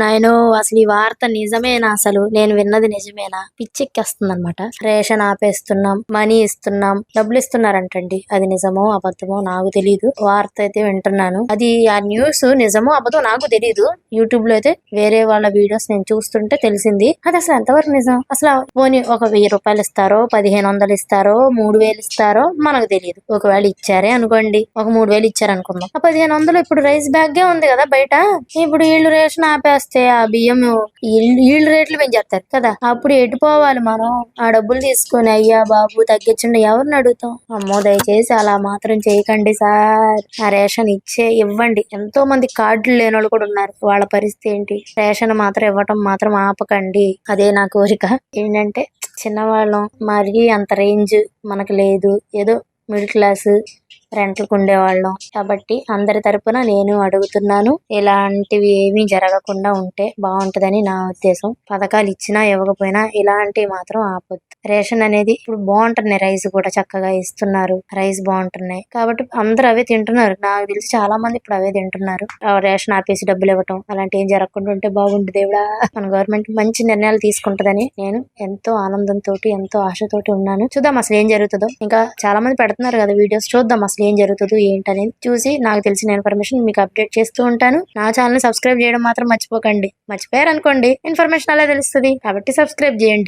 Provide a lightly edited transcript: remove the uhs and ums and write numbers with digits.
నాయనో అసలు ఈ వార్త నిజమేనా? అసలు నేను విన్నది నిజమేనా? పిచ్చెక్కేస్తుంది అనమాట. రేషన్ ఆపేస్తున్నాం, మనీ ఇస్తున్నాం, డబ్బులు ఇస్తున్నారంటండి. అది నిజమో అబద్ధమో నాకు తెలీదు. వార్త అయితే వింటున్నాను. అది ఆ న్యూస్ నిజమో అబద్ధమో నాకు తెలీదు. యూట్యూబ్ లో అయితే వేరే వాళ్ళ వీడియోస్ నేను చూస్తుంటే తెలిసింది. అది అసలు ఎంతవరకు నిజం? అసలు పోనీ ఒక 1000 రూపాయలు ఇస్తారో, 1500 ఇస్తారో, 3000 ఇస్తారో మనకు తెలియదు. ఒకవేళ ఇచ్చారే అనుకోండి, ఒక 3000 ఇచ్చారనుకుందాం. ఆ 1500 ఇప్పుడు రైస్ బ్యాగే ఉంది కదా బయట. ఇప్పుడు వీళ్ళు రేషన్ ఆపేస్తే ఆ బియ్యం వీళ్ళు రేట్లు పెంచేస్తారు కదా. అప్పుడు ఎటు పోవాలి మనం? ఆ డబ్బులు తీసుకొని అయ్యా బాబు తగ్గించండి ఎవరిని అడుగుతాం? అమ్మో దయచేసి అలా మాత్రం చేయకండి సార్. ఆ రేషన్ ఇవ్వండి. ఎంతో మంది కార్డులు లేని వాళ్ళు కూడా ఉన్నారు. వాళ్ళ పరిస్థితి ఏంటి? రేషన్ మాత్రం ఇవ్వటం మాత్రం ఆపకండి. అదే నా కోరిక. ఏంటంటే చిన్నవాళ్ళం, మరీ అంత రేంజ్ మనకు లేదు. ఏదో మిడిల్ క్లాస్ రెంట్లకు ఉండేవాళ్ళం కాబట్టి అందరి తరపున నేను అడుగుతున్నాను. ఇలాంటివి ఏమీ జరగకుండా ఉంటే బాగుంటదని నా ఉద్దేశం. పథకాలు ఇచ్చినా ఇవ్వకపోయినా ఇలాంటివి మాత్రం ఆపొద్దు. రేషన్ అనేది ఇప్పుడు బాగుంటున్నాయి. రైస్ కూడా చక్కగా ఇస్తున్నారు. రైస్ బాగుంటున్నాయి కాబట్టి అందరూ అవే తింటున్నారు. నాకు తెలిసి చాలా మంది ఇప్పుడు అవే తింటున్నారు. రేషన్ ఆపేసి డబ్బులు ఇవ్వటం అలాంటి ఏం జరగకుండా ఉంటే బాగుండు దేవుడా. మన గవర్నమెంట్ మంచి నిర్ణయాలు తీసుకుంటదని నేను ఎంతో ఆనందంతో ఎంతో ఆశతోటి ఉన్నాను. చూద్దాం అసలు ఏం జరుగుతుందో. ఇంకా చాలా మంది పెడుతున్నారు కదా వీడియోస్. చూద్దాం అసలు ఏం జరుగుతుందో ఏంటనేది చూసి నాకు తెలిసిన ఇన్ఫర్మేషన్ మీకు అప్డేట్ చేస్తూ ఉంటాను. నా ఛానల్ సబ్స్క్రైబ్ చేయడం మాత్రం మర్చిపోకండి. మర్చిపోయారనుకోండి ఇన్ఫర్మేషన్ అలా తెలుస్తుంది కాబట్టి సబ్స్క్రైబ్ చేయండి.